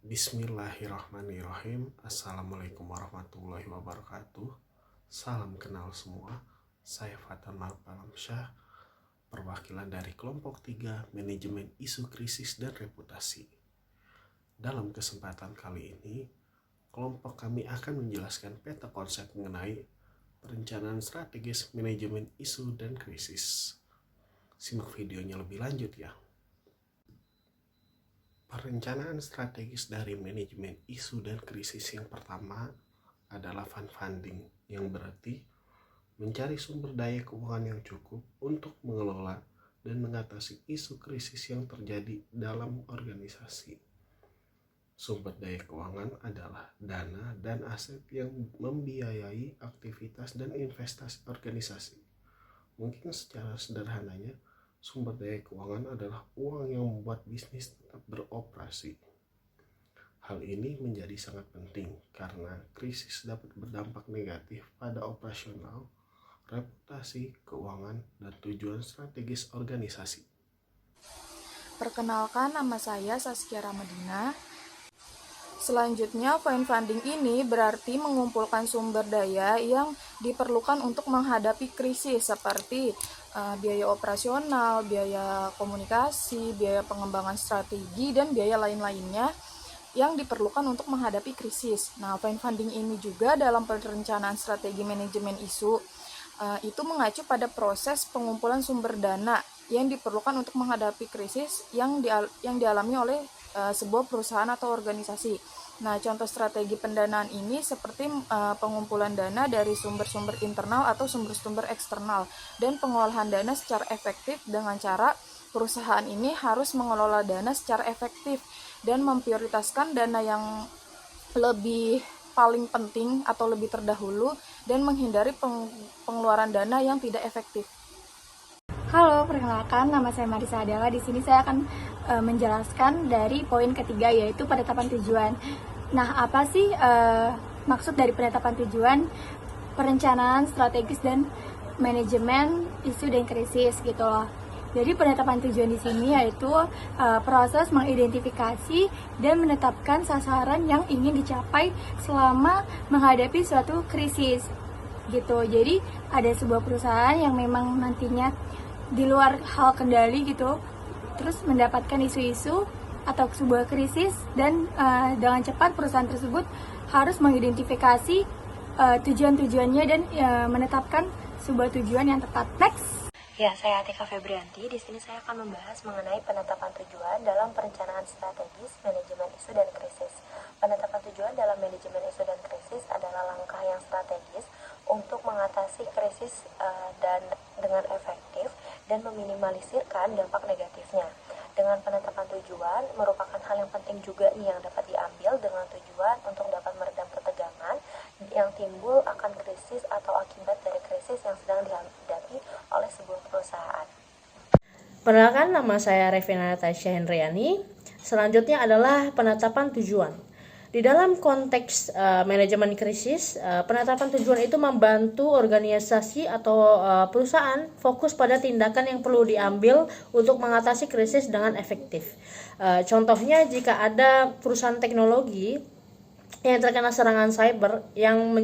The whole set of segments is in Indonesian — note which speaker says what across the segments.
Speaker 1: Bismillahirrahmanirrahim. Assalamualaikum warahmatullahi wabarakatuh. Salam kenal semua. Saya Fatan Alamsyah, perwakilan dari kelompok 3 Manajemen Isu Krisis dan Reputasi. Dalam kesempatan kali ini, kelompok kami akan menjelaskan peta konsep mengenai perencanaan strategis manajemen isu dan krisis. Simak videonya lebih lanjut ya. Perencanaan strategis dari manajemen isu dan krisis yang pertama adalah funding, yang berarti mencari sumber daya keuangan yang cukup untuk mengelola dan mengatasi isu krisis yang terjadi dalam organisasi. Sumber daya keuangan adalah dana dan aset yang membiayai aktivitas dan investasi organisasi. Mungkin secara sederhananya, sumber daya keuangan adalah uang yang membuat bisnis tetap beroperasi. Hal ini menjadi sangat penting karena krisis dapat berdampak negatif pada operasional, reputasi, keuangan, dan tujuan strategis organisasi.
Speaker 2: Perkenalkan, nama saya Saskia Ramadina. Selanjutnya, funding ini berarti mengumpulkan sumber daya yang diperlukan untuk menghadapi krisis seperti biaya operasional, biaya komunikasi, biaya pengembangan strategi, dan biaya lain-lainnya yang diperlukan untuk menghadapi krisis. Nah, funding ini juga dalam perencanaan strategi manajemen isu itu mengacu pada proses pengumpulan sumber dana yang diperlukan untuk menghadapi krisis yang dialami oleh sebuah perusahaan atau organisasi. Nah, contoh strategi pendanaan ini seperti pengumpulan dana dari sumber-sumber internal atau sumber-sumber eksternal, dan pengolahan dana secara efektif dengan cara perusahaan ini harus mengelola dana secara efektif dan memprioritaskan dana yang lebih paling penting atau lebih terdahulu dan menghindari pengeluaran dana yang tidak efektif.
Speaker 3: Halo, perkenalkan, nama saya Marisa Adela. Di sini saya akan menjelaskan dari poin ketiga, yaitu penetapan tujuan. Nah, apa sih maksud dari penetapan tujuan? Perencanaan strategis dan manajemen isu dan krisis gitu loh. Jadi penetapan tujuan di sini yaitu proses mengidentifikasi dan menetapkan sasaran yang ingin dicapai selama menghadapi suatu krisis gitu. Jadi ada sebuah perusahaan yang memang nantinya di luar hal kendali gitu, terus mendapatkan isu-isu atau sebuah krisis, dan dengan cepat perusahaan tersebut harus mengidentifikasi tujuan-tujuannya dan menetapkan sebuah tujuan yang tepat. Next.
Speaker 4: Ya, saya Atika Febrianti. Di sini saya akan membahas mengenai penetapan tujuan dalam perencanaan strategis manajemen isu dan krisis. Penetapan tujuan dalam manajemen isu dan krisis adalah langkah yang strategis untuk mengatasi krisis dan dengan efektif dan meminimalisirkan dampak negatifnya. Dengan penetapan tujuan merupakan hal yang penting juga nih yang dapat diambil dengan tujuan untuk dapat meredam ketegangan yang timbul akan krisis atau akibat dari krisis yang sedang dihadapi oleh sebuah perusahaan.
Speaker 5: Perkenalkan, nama saya Revina Natasha Hendriani. Selanjutnya adalah penetapan tujuan. Di dalam konteks manajemen krisis, penetapan tujuan itu membantu organisasi atau perusahaan fokus pada tindakan yang perlu diambil untuk mengatasi krisis dengan efektif. Contohnya, jika ada perusahaan teknologi yang terkena serangan cyber yang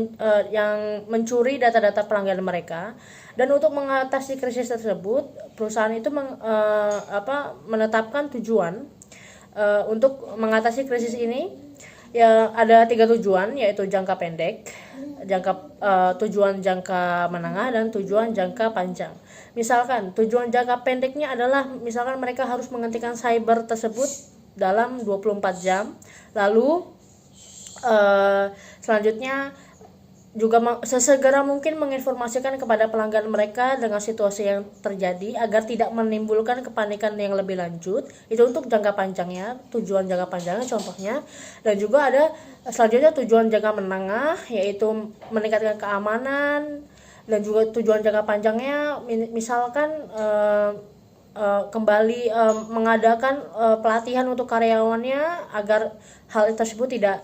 Speaker 5: mencuri data-data pelanggan mereka, dan untuk mengatasi krisis tersebut, perusahaan itu menetapkan tujuan untuk mengatasi krisis ini. Ya, ada 3 tujuan, yaitu jangka pendek, tujuan jangka menengah, dan tujuan jangka panjang. Misalkan tujuan jangka pendeknya adalah misalkan mereka harus menghentikan cyber tersebut dalam 24 jam. Lalu selanjutnya juga sesegera mungkin menginformasikan kepada pelanggan mereka dengan situasi yang terjadi agar tidak menimbulkan kepanikan yang lebih lanjut. Itu untuk jangka panjangnya, tujuan jangka panjangnya contohnya. Dan juga ada selanjutnya tujuan jangka menengah, yaitu meningkatkan keamanan. Dan juga tujuan jangka panjangnya misalkan kembali mengadakan pelatihan untuk karyawannya agar hal tersebut tidak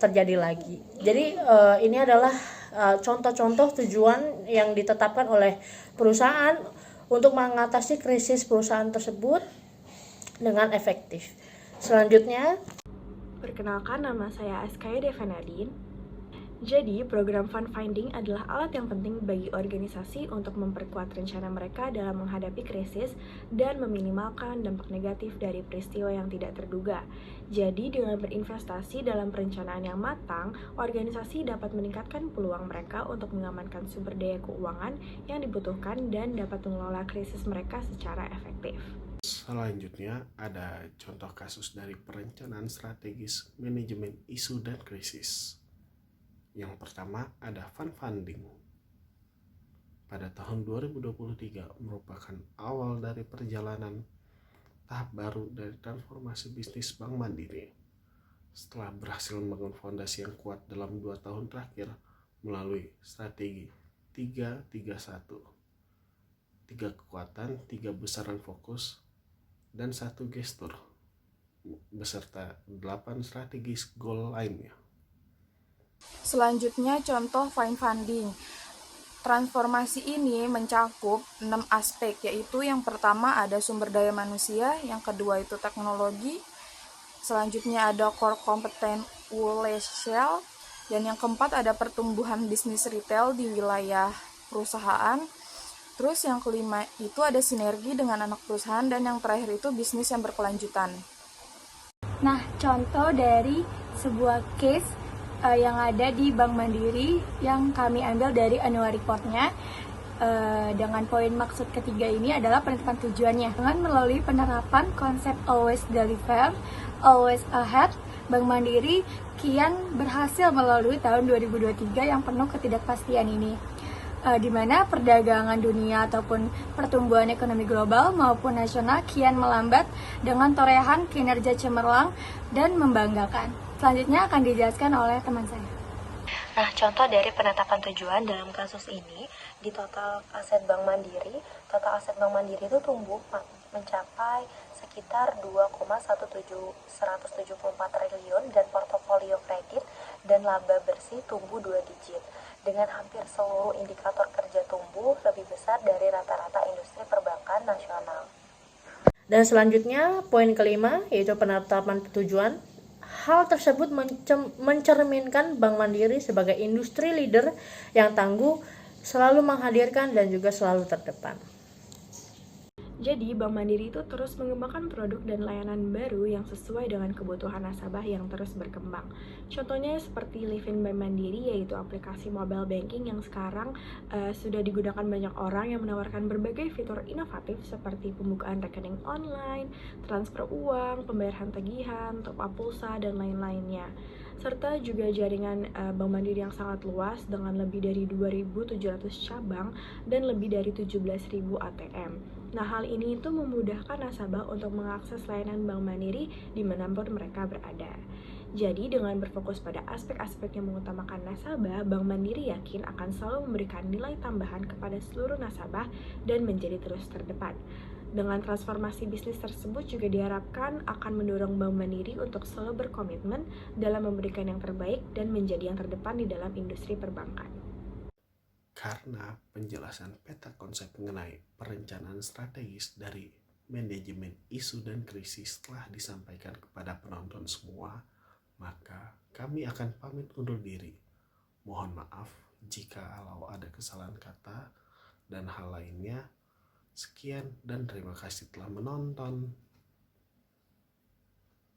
Speaker 5: terjadi lagi. Jadi ini adalah contoh-contoh tujuan yang ditetapkan oleh perusahaan untuk mengatasi krisis perusahaan tersebut dengan efektif. Selanjutnya,
Speaker 6: Perkenalkan, nama saya Askaya Devanadin. Jadi, program fund finding adalah alat yang penting bagi organisasi untuk memperkuat rencana mereka dalam menghadapi krisis dan meminimalkan dampak negatif dari peristiwa yang tidak terduga. Jadi, dengan berinvestasi dalam perencanaan yang matang, organisasi dapat meningkatkan peluang mereka untuk mengamankan sumber daya keuangan yang dibutuhkan dan dapat mengelola krisis mereka secara efektif.
Speaker 1: Selanjutnya ada contoh kasus dari perencanaan strategis manajemen isu dan krisis. Yang pertama ada fund funding. Pada tahun 2023 merupakan awal dari perjalanan tahap baru dari transformasi bisnis Bank Mandiri. Setelah berhasil membangun fondasi yang kuat dalam 2 tahun terakhir melalui strategi 331. 3 kekuatan, 3 besaran fokus, dan 1 gestur, beserta 8 strategis goal lainnya.
Speaker 2: Selanjutnya contoh fine funding. Transformasi ini mencakup 6 aspek, yaitu yang pertama ada sumber daya manusia, yang kedua itu teknologi, selanjutnya ada core competency, dan yang keempat ada pertumbuhan bisnis retail di wilayah perusahaan. Terus yang kelima itu ada sinergi dengan anak perusahaan, dan yang terakhir itu bisnis yang berkelanjutan.
Speaker 3: Nah, contoh dari sebuah case yang ada di Bank Mandiri yang kami ambil dari annual report-nya dengan poin maksud ketiga ini adalah penetapan tujuannya. Dengan melalui penerapan konsep always deliver, always ahead, Bank Mandiri kian berhasil melalui tahun 2023 yang penuh ketidakpastian ini. Di mana perdagangan dunia ataupun pertumbuhan ekonomi global maupun nasional kian melambat dengan torehan kinerja cemerlang dan membanggakan. Selanjutnya akan dijelaskan oleh teman saya.
Speaker 4: Nah, contoh dari penetapan tujuan dalam kasus ini, di total aset Bank Mandiri itu tumbuh mencapai sekitar 2,174 triliun dan portofolio kredit dan laba bersih tumbuh 2 digit. Dengan hampir seluruh indikator kerja tumbuh lebih besar dari rata-rata industri perbankan nasional.
Speaker 5: Dan selanjutnya poin kelima yaitu penetapan tujuan. Hal tersebut mencerminkan Bank Mandiri sebagai industri leader yang tangguh, selalu menghadirkan dan juga selalu terdepan.
Speaker 6: Jadi, Bank Mandiri itu terus mengembangkan produk dan layanan baru yang sesuai dengan kebutuhan nasabah yang terus berkembang. Contohnya seperti Livin by Mandiri, yaitu aplikasi mobile banking yang sekarang sudah digunakan banyak orang yang menawarkan berbagai fitur inovatif seperti pembukaan rekening online, transfer uang, pembayaran tagihan, top up pulsa, dan lain-lainnya. Serta juga jaringan Bank Mandiri yang sangat luas dengan lebih dari 2.700 cabang dan lebih dari 17.000 ATM. Nah, hal ini itu memudahkan nasabah untuk mengakses layanan Bank Mandiri dimanapun mereka berada. Jadi, dengan berfokus pada aspek-aspek yang mengutamakan nasabah, Bank Mandiri yakin akan selalu memberikan nilai tambahan kepada seluruh nasabah dan menjadi terus terdepan. Dengan transformasi bisnis tersebut juga diharapkan akan mendorong Bank Mandiri untuk selalu berkomitmen dalam memberikan yang terbaik dan menjadi yang terdepan di dalam industri perbankan.
Speaker 1: Karena penjelasan peta konsep mengenai perencanaan strategis dari manajemen isu dan krisis telah disampaikan kepada penonton semua, maka kami akan pamit undur diri. Mohon maaf jika ada kesalahan kata dan hal lainnya. Sekian dan terima kasih telah menonton.